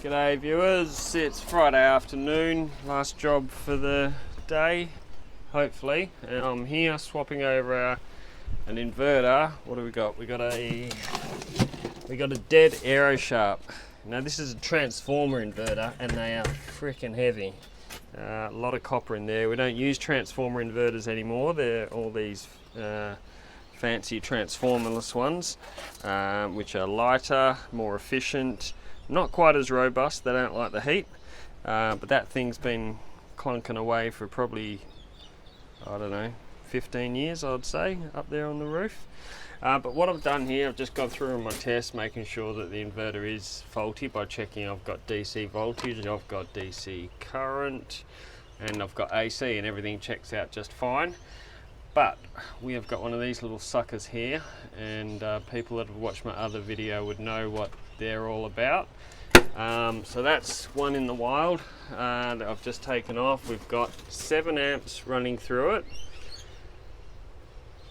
G'day viewers, it's Friday afternoon, last job for the day, hopefully, and I'm here swapping over an inverter. What do we got? We got a dead Aero Sharp. Now this is a transformer inverter and they are freaking heavy. A lot of copper in there. We don't use transformer inverters anymore. They're all these fancy transformerless ones, which are lighter, more efficient, not quite as robust. They don't like the heat, but that thing's been clunking away for probably, I don't know, 15 years I'd say, up there on the roof. But what I've done here, I've just gone through my tests, making sure that the inverter is faulty by checking I've got DC voltage, I've got DC current, and I've got AC, and everything checks out just fine. But we have got one of these little suckers here, and people that have watched my other video would know what they're all about. So that's one in the wild that I've just taken off. We've got 7 amps running through it.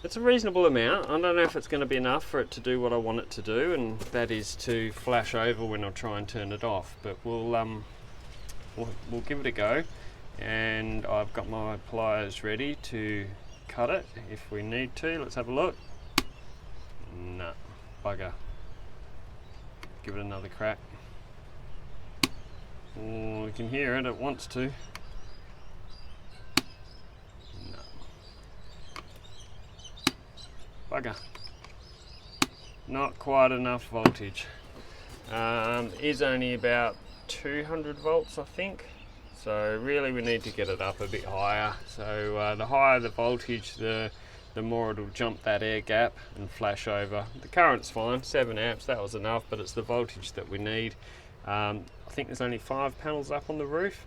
It's a reasonable amount. I don't know if it's going to be enough for it to do what I want it to do, and that is to flash over when I try and turn it off. But we'll give it a go, and I've got my pliers ready to cut it if we need to. Let's have a look. Nah, bugger. Give it another crack. Oh, you can hear it, it wants to. No. Bugger. Not quite enough voltage. Is only about 200 volts, I think. So really we need to get it up a bit higher. So the higher the voltage, the more it'll jump that air gap and flash over. The current's fine, 7 amps, that was enough, but it's the voltage that we need. I think there's only 5 panels up on the roof,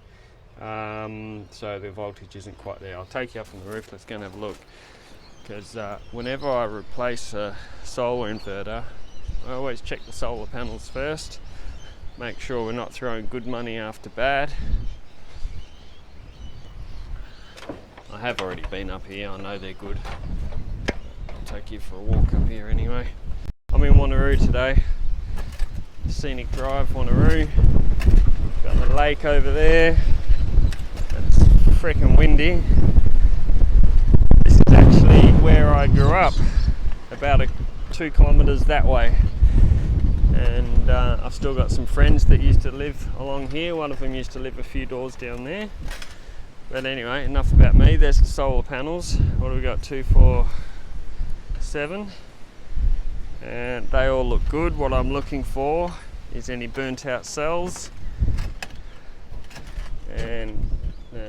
so the voltage isn't quite there. I'll take you up on the roof, let's go and have a look. Because whenever I replace a solar inverter, I always check the solar panels first, make sure we're not throwing good money after bad. I have already been up here, I know they're good. I'll take you for a walk up here anyway. I'm in Wanneroo today. Scenic Drive, Wanneroo. Got the lake over there. It's freaking windy. This is actually where I grew up, about 2 kilometres that way. And I've still got some friends that used to live along here. One of them used to live a few doors down there. But anyway, enough about me. There's the solar panels. What do we got? 2, 4, 7. And they all look good. What I'm looking for is any burnt out cells and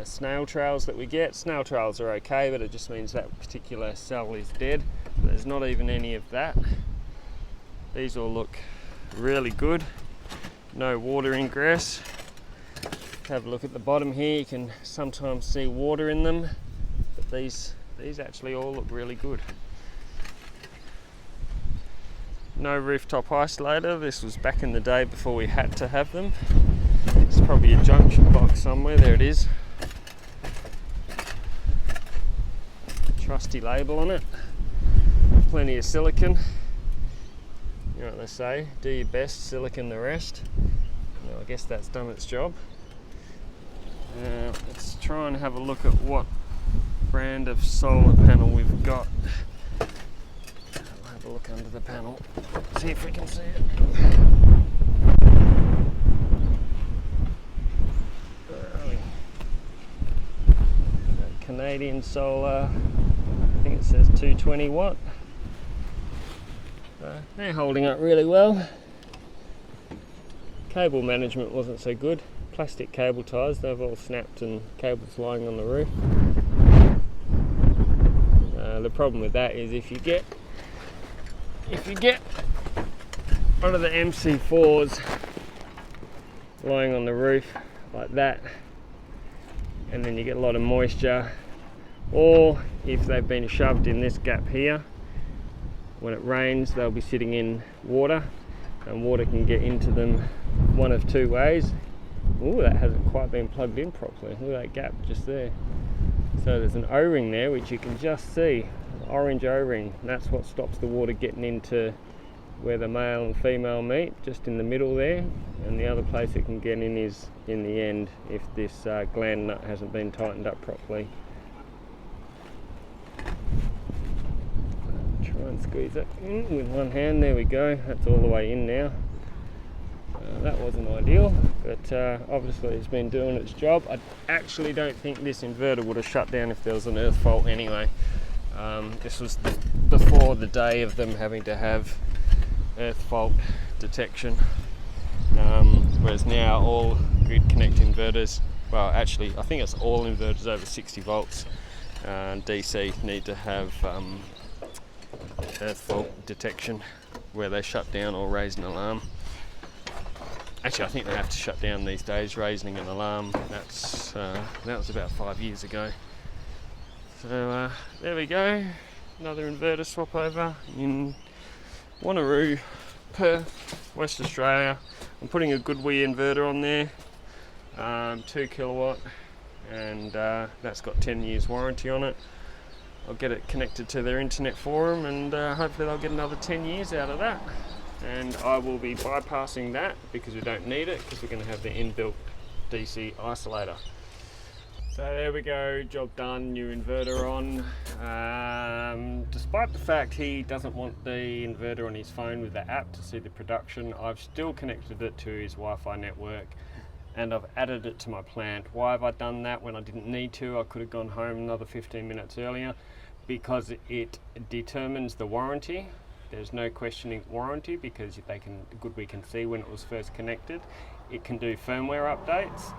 snail trails that we get. Snail trails are okay, but it just means that particular cell is dead. There's not even any of that. These all look really good. No water ingress. Have a look at the bottom here, you can sometimes see water in them, but these actually all look really good. No rooftop isolator. This was back in the day before we had to have them. It's probably a junction box somewhere. There it is. Trusty label on it. Plenty of silicon. You know what they say, do your best, silicon the rest. Well, I guess that's done its job. Let's try and have a look at what brand of solar panel we've got. I'll have a look under the panel, see if we can see it. Canadian Solar, I think it says 220 watt. They're holding up really well. Cable management wasn't so good. Plastic cable ties, they've all snapped and cables lying on the roof. The problem with that is if you get one of the MC4s lying on the roof like that, and then you get a lot of moisture, or if they've been shoved in this gap here, when it rains they'll be sitting in water, and water can get into them one of 2 ways. Oh, that hasn't quite been plugged in properly. Look at that gap just there. So there's an O-ring there which you can just see, orange O-ring. That's what stops the water getting into where the male and female meet, just in the middle there, and the other place it can get in is in the end if this gland nut hasn't been tightened up properly. Try and squeeze it in with one hand. There we go, that's all the way in now. That wasn't ideal, but obviously it's been doing its job. I actually don't think this inverter would have shut down if there was an earth fault anyway. This was before the day of them having to have earth fault detection, whereas now all grid connect inverters, well actually I think it's all inverters over 60 volts DC need to have earth fault detection where they shut down or raise an alarm. Actually, I think they have to shut down these days, raising an alarm. That was about 5 years ago. So there we go, another inverter swap over in Wanneroo Perth Western Australia. I'm putting a GoodWe inverter on there, 2 kilowatt, and that's got 10 years warranty on it. I'll get it connected to their internet forum, and hopefully they'll get another 10 years out of that. And I will be bypassing that because we don't need it, because we're going to have the inbuilt DC isolator. So there we go, job done, new inverter on. Despite the fact he doesn't want the inverter on his phone with the app to see the production, I've still connected it to his Wi-Fi network and I've added it to my plant. Why have I done that when I didn't need to? I could have gone home another 15 minutes earlier, because it determines the warranty. There's no questioning warranty because GoodWe can see when it was first connected. It can do firmware updates,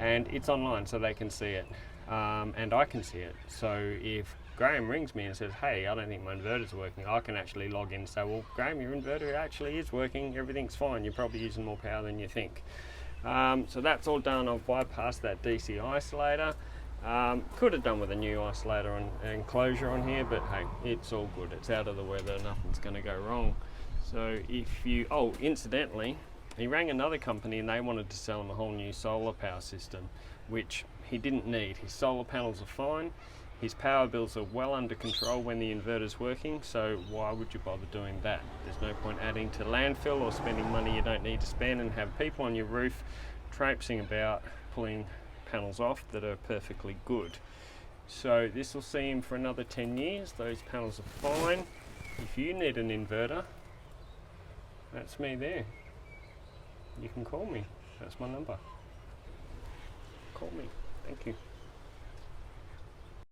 and it's online so they can see it, and I can see it. So if Graham rings me and says, hey, I don't think my inverter's working, I can actually log in and say, well, Graham, your inverter actually is working, everything's fine, you're probably using more power than you think. So that's all done. I've bypassed that DC isolator. Could have done with a new isolator and enclosure on here, but hey, it's all good. It's out of the weather, nothing's going to go wrong. So if you, oh, incidentally, he rang another company and they wanted to sell him a whole new solar power system, which he didn't need. His solar panels are fine. His power bills are well under control when the inverter's working, so why would you bother doing that? There's no point adding to landfill or spending money you don't need to spend and have people on your roof traipsing about pulling panels off that are perfectly good. So this will see him for another 10 years. Those panels are fine. If you need an inverter, that's me there. You can call me. That's my number. Call me. Thank you.